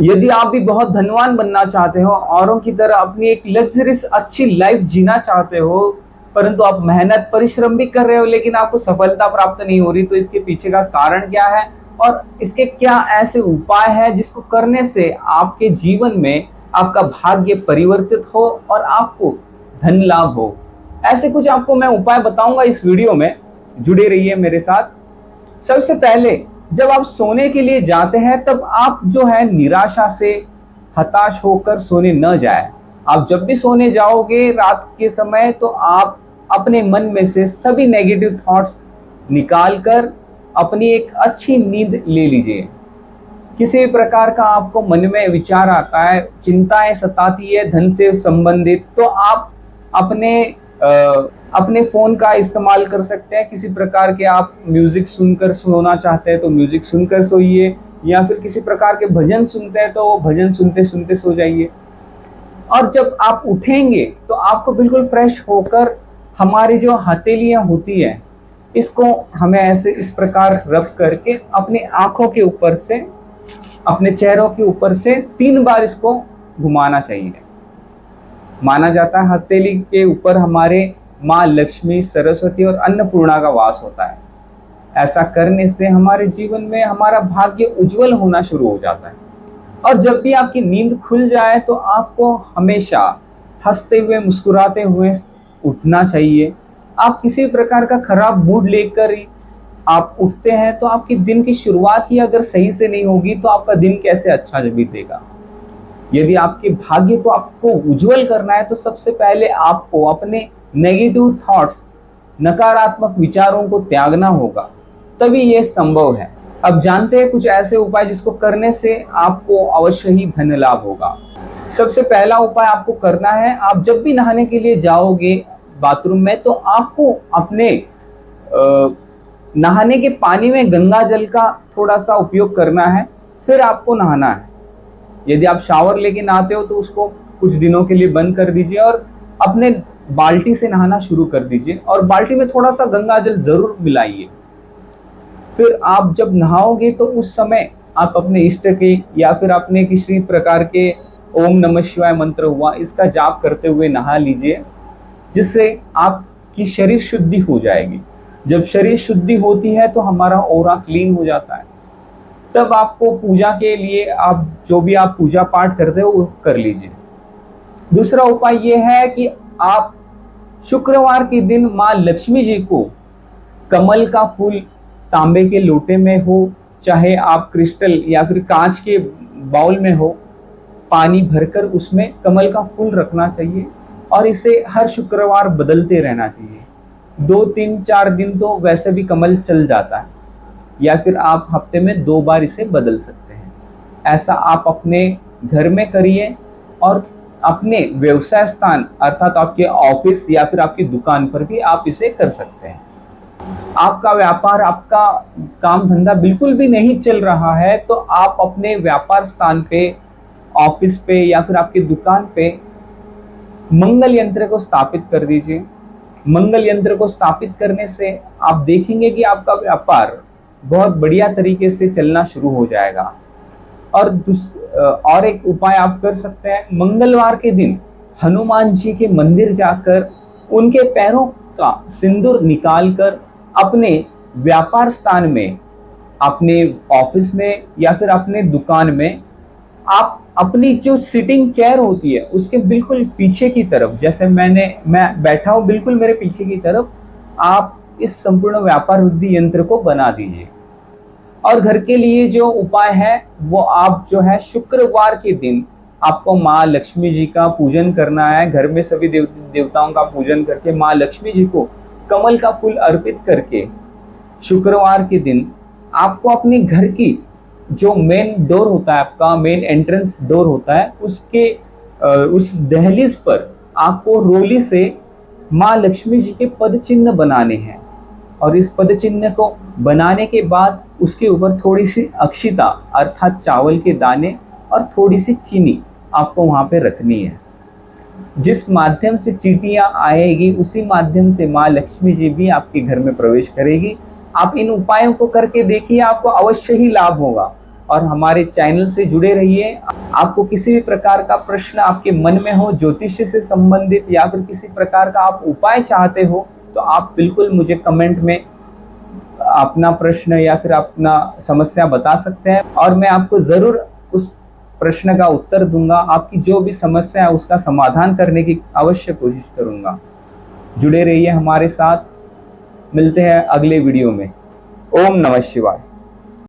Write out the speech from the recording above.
यदि आप भी बहुत धनवान बनना चाहते हो, औरों की तरह अपनी एक लग्जरियस अच्छी लाइफ जीना चाहते हो, परंतु आप मेहनत परिश्रम भी कर रहे हो लेकिन आपको सफलता प्राप्त नहीं हो रही, तो इसके पीछे का कारण क्या है और इसके क्या ऐसे उपाय हैं जिसको करने से आपके जीवन में आपका भाग्य परिवर्तित हो और आपको धन लाभ हो। ऐसे कुछ आपको मैं उपाय बताऊंगा इस वीडियो में, जुड़े रहिए मेरे साथ। सबसे पहले, जब आप सोने के लिए जाते हैं तब आप जो है निराशा से हताश होकर सोने न जाए। आप जब भी सोने जाओगे रात के समय, तो आप अपने मन में से सभी नेगेटिव थॉट्स निकाल कर अपनी एक अच्छी नींद ले लीजिए। किसी भी प्रकार का आपको मन में विचार आता है, चिंताएं सताती है धन से संबंधित, तो आप अपने अपने फोन का इस्तेमाल कर सकते हैं। किसी प्रकार के आप म्यूजिक सुनकर सोना चाहते हैं तो म्यूजिक सुनकर सोइए, या फिर किसी प्रकार के भजन सुनते हैं तो भजन सुनते सुनते सो जाइए। और जब आप उठेंगे तो आपको बिल्कुल फ्रेश होकर, हमारी जो हथेलियां होती है इसको हमें ऐसे इस प्रकार रब करके अपनी आंखों के ऊपर से, अपने चेहरों के ऊपर से 3 बार इसको घुमाना चाहिए। माना जाता है हथेली के ऊपर हमारे माँ लक्ष्मी, सरस्वती और अन्नपूर्णा का वास होता है। ऐसा करने से हमारे जीवन में हमारा भाग्य उज्जवल होना शुरू हो जाता है। और जब भी आपकी नींद खुल जाए तो आपको हमेशा हंसते हुए, मुस्कुराते हुए उठना चाहिए। आप किसी प्रकार का खराब मूड लेकर आप उठते हैं तो आपकी दिन की शुरुआत ही अगर सही से नहीं होगी तो आपका दिन कैसे अच्छा बीतेगा। यदि आपके भाग्य को आपको उज्जवल करना है तो सबसे पहले आपको अपने नेगेटिव थॉट्स, नकारात्मक विचारों को त्यागना होगा, तभी यह संभव है। अब जानते हैं कुछ ऐसे उपाय जिसको करने से आपको अवश्य ही धन लाभ होगा। सबसे पहला उपाय आपको करना है, आप जब भी नहाने के लिए जाओगे बाथरूम में, तो आपको अपने नहाने के पानी में गंगा जल का थोड़ा सा उपयोग करना है, फिर आपको नहाना है। यदि आप शावर लेके नहाते हो तो उसको कुछ दिनों के लिए बंद कर दीजिए और अपने बाल्टी से नहाना शुरू कर दीजिए, और बाल्टी में थोड़ा सा गंगा जल जरूर मिलाइए। फिर आप जब नहाओगे तो उस समय आप अपने इष्ट के या फिर अपने किसी प्रकार के ओम नमः शिवाय मंत्र हुआ, इसका जाप करते हुए नहा लीजिए, जिससे आपकी शरीर शुद्धि हो जाएगी। जब शरीर शुद्धि होती है तो हमारा ऑरा क्लीन हो जाता है। तब आपको पूजा के लिए आप जो भी आप पूजा पाठ करते हो वो कर लीजिए। दूसरा उपाय ये है कि आप शुक्रवार के दिन माँ लक्ष्मी जी को कमल का फूल, तांबे के लोटे में हो चाहे आप क्रिस्टल या फिर कांच के बाउल में हो, पानी भरकर उसमें कमल का फूल रखना चाहिए और इसे हर शुक्रवार बदलते रहना चाहिए। 2 3 4 दिन तो वैसे भी कमल चल जाता है, या फिर आप हफ्ते में 2 बार इसे बदल सकते हैं। ऐसा आप अपने घर में करिए और अपने व्यवसाय स्थान अर्थात आपके ऑफिस या फिर आपकी दुकान पर भी आप इसे कर सकते हैं। आपका व्यापार, आपका काम धंधा बिल्कुल भी नहीं चल रहा है तो आप अपने व्यापार स्थान पे, ऑफिस पे या फिर आपकी दुकान पे मंगल यंत्र को स्थापित कर दीजिए। मंगल यंत्र को स्थापित करने से आप देखेंगे कि आपका व्यापार बहुत बढ़िया तरीके से चलना शुरू हो जाएगा। और एक उपाय आप कर सकते हैं, मंगलवार के दिन हनुमान जी के मंदिर जाकर उनके पैरों का सिंदूर निकालकर अपने व्यापार स्थान में, अपने ऑफिस में या फिर अपने दुकान में, आप अपनी जो सिटिंग चेयर होती है उसके बिल्कुल पीछे की तरफ, जैसे मैं बैठा हूं बिल्कुल मेरे पीछे की तरफ, आप इस संपूर्ण व्यापार वृद्धि यंत्र को बना दीजिए। और घर के लिए जो उपाय है वो आप जो है शुक्रवार के दिन आपको माँ लक्ष्मी जी का पूजन करना है। घर में सभी देवताओं का पूजन करके माँ लक्ष्मी जी को कमल का फूल अर्पित करके शुक्रवार के दिन आपको अपने घर की जो मेन डोर होता है, आपका मेन एंट्रेंस डोर होता है, उसके उस दहलीज पर आपको रोली से माँ लक्ष्मी जी के पद चिन्ह बनाने हैं। और इस पद चिन्ह को बनाने के बाद उसके ऊपर थोड़ी सी अक्षिता अर्थात चावल के दाने और थोड़ी सी चीनी आपको वहां पे रखनी है। जिस माध्यम से चींटियां आएगी उसी माध्यम से माँ लक्ष्मी जी भी आपके घर में प्रवेश करेगी। आप इन उपायों को करके देखिए, आपको अवश्य ही लाभ होगा। और हमारे चैनल से जुड़े रहिए। आपको किसी भी प्रकार का प्रश्न आपके मन में हो ज्योतिष से संबंधित या फिर किसी प्रकार का आप उपाय चाहते हो, तो आप बिल्कुल मुझे कमेंट में अपना प्रश्न या फिर अपना समस्या बता सकते हैं और मैं आपको ज़रूर उस प्रश्न का उत्तर दूंगा। आपकी जो भी समस्या है उसका समाधान करने की अवश्य कोशिश करूंगा। जुड़े रहिए हमारे साथ, मिलते हैं अगले वीडियो में। ओम नमः शिवाय।